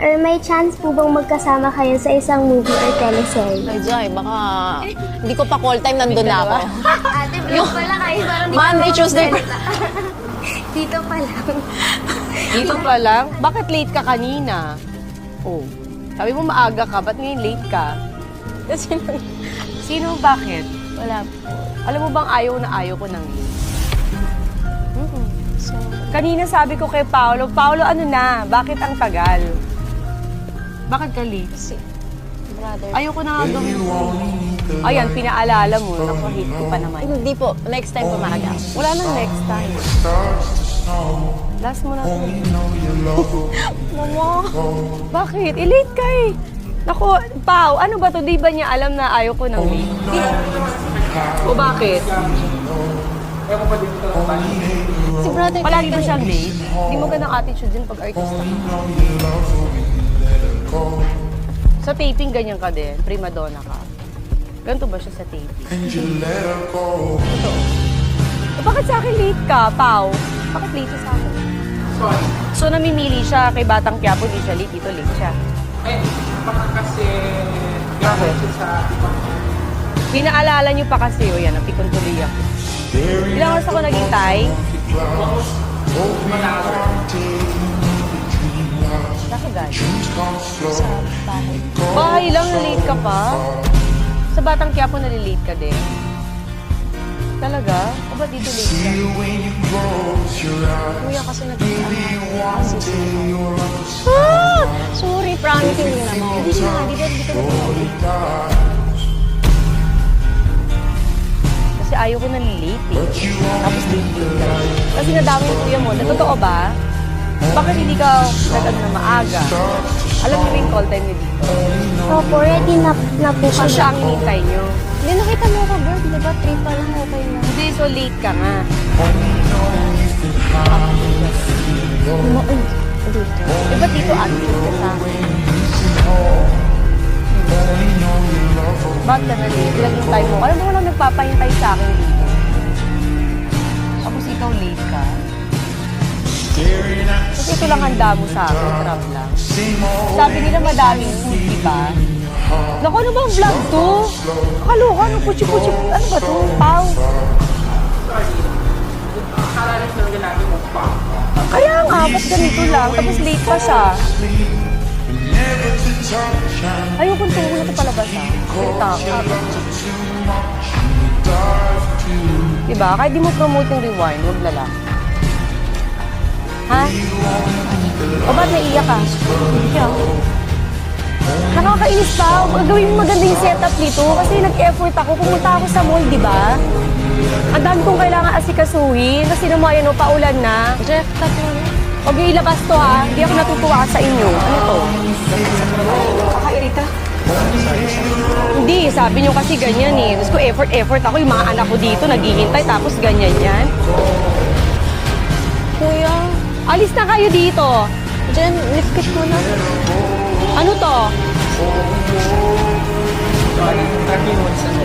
Or may chance po bang magkasama kayo sa isang movie or teleserye? Ay, Jai, baka hindi ko pa call time, nandun na ako. Ate, vlog pala kayo. Parang di Monday, ka Tuesday. Dito pa lang. Dito pa lang? Bakit late ka kanina? Oh, sabi mo maaga ka, ba't ngayon late ka? Kasi Sino, bakit? wala po. Alam mo bang ayaw ko ng late? So, Kanina sabi ko kay Paolo, Paolo ano na, bakit ang tagal? Bakit ka late? kasi, brother. Ayoko na nga gawin ko. Ayan, pinaalala mo, naku-hit ko pa naman. Hindi po. Next time po maaga. Wala nang next time. Last mo na to. Mama. Bakit? I-late ka eh. Naku, Pao, ano ba to? Di ba niya alam na ayaw ko ng late? O bakit? Si brother. Palagi ba siyang late? Hindi mo ganang attitude din pag artista ka. Sa taping, ganyan ka din. Prima donna ka. Ganito ba siya sa taping? Totoo. Bakit sa akin late ka, Pao? Bakit late siya sa akin? So, namimili siya kay Batang Quiapo, di siya late. Dito late siya. Eh, baka kasi gamit siya sa ibang Pinaalala niyo pa kasi, o yan, napikon tuloy ako. Ilang oras ako naghintay? Saan ka galing? Sa bahay. Bahay lang, na-late ka pa? Sa Batang Quiapo, nalilate ka din? Talaga? O ba't dito late ka? Kuya kasi Ah! Sorry, promise hindi na mo. Hindi na, dito na. Kasi ayaw ko nalilate eh. Tapos late ka. Kasi nadami yung kuya mo. Totoo ba? Bakit hindi ka nag-ano na maaga? Alam niyo ba yung call time niyo dito? Opo, ready na po So kami. siya ang hinintay niyo. Hindi, nakita mo ako, girl. Di ba? 3 pa lang, okay na. Hindi, so late ka nga. Dito. Eh, ba't dito attitude ka sa akin? Ba't ka na late? Ilang hintay mo? Alam mo lang nagpapahintay sa akin dito. Tapos ikaw late ka. Kasi ito lang handa mo sa akin, trap lang. Sabi nila madaming food, di ba? Naku, ano bang vlog to? Kaloka, ano, puchi-puchi, ano ba to? Pao? akala rin talaga natin mo pa. Kaya nga, ba't ganito lang? Tapos late pa siya. Ayokong tulungan ito palabas ha. Takot. Diba? Kahit di mo promote yung rewind, wag na lang. Ha? O ba't naiyak ka? Yeah. Nakakainis pa. Gawin mo maganda yung setup dito kasi nag-effort ako. Pumunta ako sa mall, di ba? Ang dami kong kailangan asikasuhin. Kasi naman yan, paulan na. Jeff, tapo mo. Huwag yung ilabas to ha. Hindi ako natutuwa sa inyo. Ano to? Kakairita. Hindi, sabi nyo kasi ganyan eh. Gusto ko effort ako. Yung mga anak ko dito naghihintay tapos ganyan yan. Kuya, Alis na kayo dito. Jen, lift kit mo na. Ano to? 30 months na